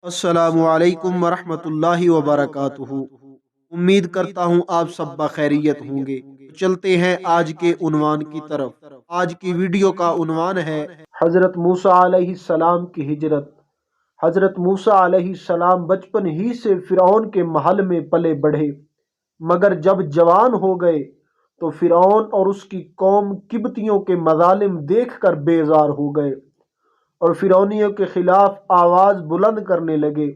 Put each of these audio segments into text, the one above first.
السلام علیکم ورحمۃ اللہ وبرکاتہ۔ امید کرتا ہوں آپ سب بخیریت ہوں گے۔ چلتے ہیں آج کے عنوان کی طرف۔ آج کی ویڈیو کا عنوان ہے حضرت موسیٰ علیہ السلام کی ہجرت۔ حضرت موسیٰ علیہ السلام بچپن ہی سے فرعون کے محل میں پلے بڑھے، مگر جب جوان ہو گئے تو فرعون اور اس کی قوم قبطیوں کے مظالم دیکھ کر بیزار ہو گئے اور فرعونیوں کے خلاف آواز بلند کرنے لگے۔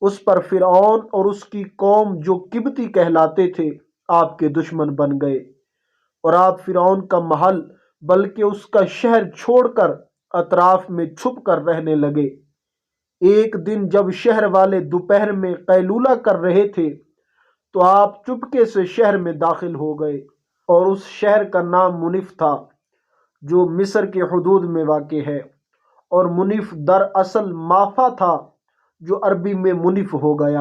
اس پر فرعون اور اس کی قوم جو قبطی کہلاتے تھے آپ کے دشمن بن گئے، اور آپ فرعون کا محل بلکہ اس کا شہر چھوڑ کر اطراف میں چھپ کر رہنے لگے۔ ایک دن جب شہر والے دوپہر میں قیلولہ کر رہے تھے تو آپ چپکے سے شہر میں داخل ہو گئے، اور اس شہر کا نام منف تھا جو مصر کے حدود میں واقع ہے، اور منف در اصل مافا تھا جو عربی میں منف ہو گیا،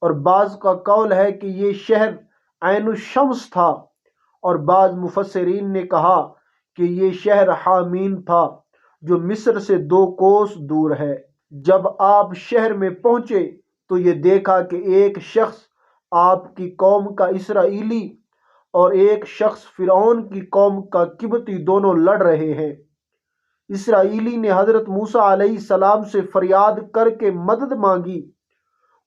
اور بعض کا قول ہے کہ یہ شہر عین الشمس تھا، اور بعض مفسرین نے کہا کہ یہ شہر حامین تھا جو مصر سے 2 کوس دور ہے۔ جب آپ شہر میں پہنچے تو یہ دیکھا کہ ایک شخص آپ کی قوم کا اسرائیلی اور ایک شخص فرعون کی قوم کا قبطی دونوں لڑ رہے ہیں۔ اسرائیلی نے حضرت موسیٰ علیہ السلام سے فریاد کر کے مدد مانگی۔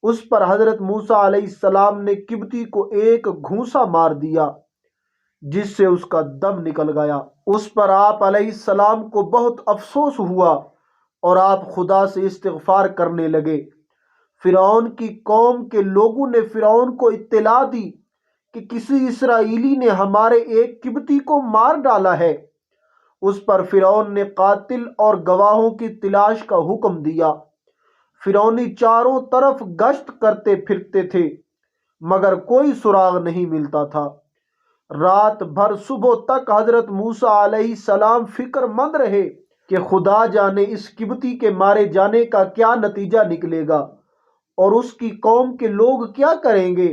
اس پر حضرت موسیٰ علیہ السلام نے قبطی کو ایک گھونسا مار دیا جس سے اس کا دم نکل گیا۔ اس پر آپ علیہ السلام کو بہت افسوس ہوا اور آپ خدا سے استغفار کرنے لگے۔ فرعون کی قوم کے لوگوں نے فرعون کو اطلاع دی کہ کسی اسرائیلی نے ہمارے ایک قبطی کو مار ڈالا ہے۔ اس پر فرعون نے قاتل اور گواہوں کی تلاش کا حکم دیا۔ فرعونی چاروں طرف گشت کرتے پھرتے تھے مگر کوئی سراغ نہیں ملتا تھا۔ رات بھر صبح تک حضرت موسیٰ علیہ السلام فکر مند رہے کہ خدا جانے اس قبطی کے مارے جانے کا کیا نتیجہ نکلے گا اور اس کی قوم کے لوگ کیا کریں گے۔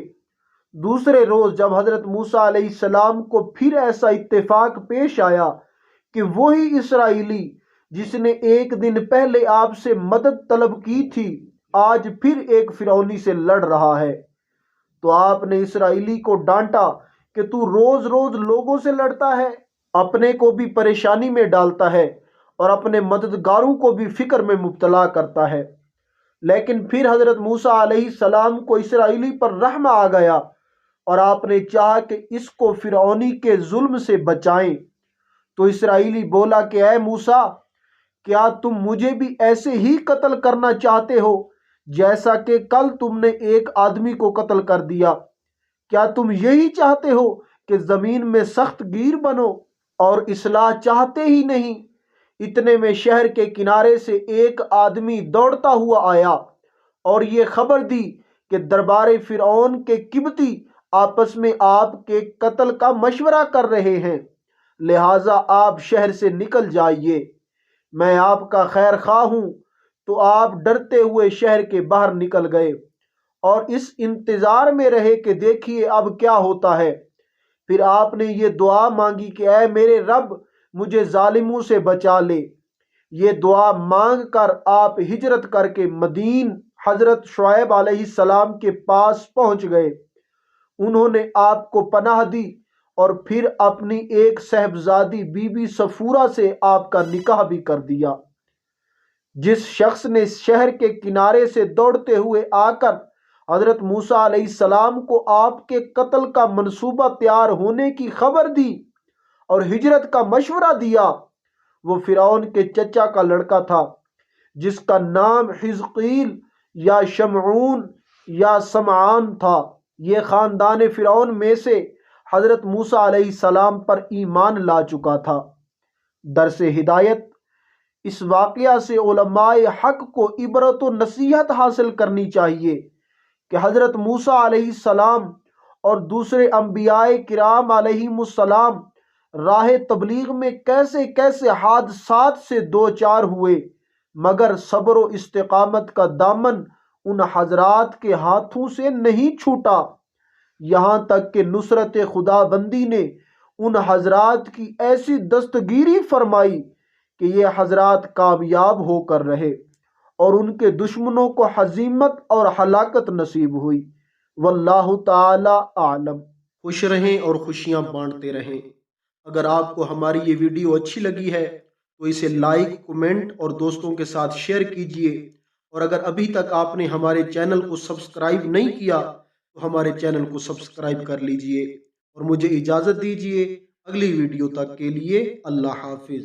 دوسرے روز جب حضرت موسیٰ علیہ السلام کو پھر ایسا اتفاق پیش آیا کہ وہی اسرائیلی جس نے ایک دن پہلے آپ سے مدد طلب کی تھی آج پھر ایک فرعونی سے لڑ رہا ہے، تو آپ نے اسرائیلی کو ڈانٹا کہ تو روز روز لوگوں سے لڑتا ہے، اپنے کو بھی پریشانی میں ڈالتا ہے اور اپنے مددگاروں کو بھی فکر میں مبتلا کرتا ہے۔ لیکن پھر حضرت موسیٰ علیہ السلام کو اسرائیلی پر رحم آ گیا اور آپ نے چاہا کہ اس کو فرعونی کے ظلم سے بچائیں۔ تو اسرائیلی بولا کہ اے موسیٰ، کیا تم مجھے بھی ایسے ہی قتل کرنا چاہتے ہو جیسا کہ کل تم نے ایک آدمی کو قتل کر دیا؟ کیا تم یہی چاہتے ہو کہ زمین میں سخت گیر بنو اور اصلاح چاہتے ہی نہیں؟ اتنے میں شہر کے کنارے سے ایک آدمی دوڑتا ہوا آیا اور یہ خبر دی کہ دربار فرعون کے قبطی آپس میں آپ کے قتل کا مشورہ کر رہے ہیں، لہٰذا آپ شہر سے نکل جائیے، میں آپ کا خیر خواہ ہوں۔ تو آپ ڈرتے ہوئے شہر کے باہر نکل گئے اور اس انتظار میں رہے کہ دیکھیے اب کیا ہوتا ہے۔ پھر آپ نے یہ دعا مانگی کہ اے میرے رب، مجھے ظالموں سے بچا لے۔ یہ دعا مانگ کر آپ ہجرت کر کے مدین حضرت شعیب علیہ السلام کے پاس پہنچ گئے۔ انہوں نے آپ کو پناہ دی اور پھر اپنی ایک صاحبزادی بی بی صفورہ سے آپ کا نکاح بھی کر دیا۔ جس شخص نے شہر کے کنارے سے دوڑتے ہوئے آ کر حضرت موسیٰ علیہ السلام کو آپ کے قتل کا منصوبہ تیار ہونے کی خبر دی اور ہجرت کا مشورہ دیا، وہ فرعون کے چچا کا لڑکا تھا جس کا نام حزقیل یا شمعون یا سمعان تھا۔ یہ خاندان فرعون میں سے حضرت موسیٰ علیہ السلام پر ایمان لا چکا تھا۔ درس ہدایت: اس واقعہ سے علماء حق کو عبرت و نصیحت حاصل کرنی چاہیے کہ حضرت موسیٰ علیہ السلام اور دوسرے انبیاء کرام علیہم السلام راہ تبلیغ میں کیسے کیسے حادثات سے دوچار ہوئے، مگر صبر و استقامت کا دامن ان حضرات کے ہاتھوں سے نہیں چھوٹا، یہاں تک کہ نصرت خدا بندی نے ان حضرات کی ایسی دستگیری فرمائی کہ یہ حضرات کامیاب ہو کر رہے اور ان کے دشمنوں کو ہزیمت اور ہلاکت نصیب ہوئی۔ واللہ تعالی اعلم۔ خوش رہیں اور خوشیاں بانٹتے رہیں۔ اگر آپ کو ہماری یہ ویڈیو اچھی لگی ہے تو اسے لائک، کمنٹ اور دوستوں کے ساتھ شیئر کیجئے، اور اگر ابھی تک آپ نے ہمارے چینل کو سبسکرائب نہیں کیا تو ہمارے چینل کو سبسکرائب کر لیجئے، اور مجھے اجازت دیجئے اگلی ویڈیو تک کے لیے اللہ حافظ۔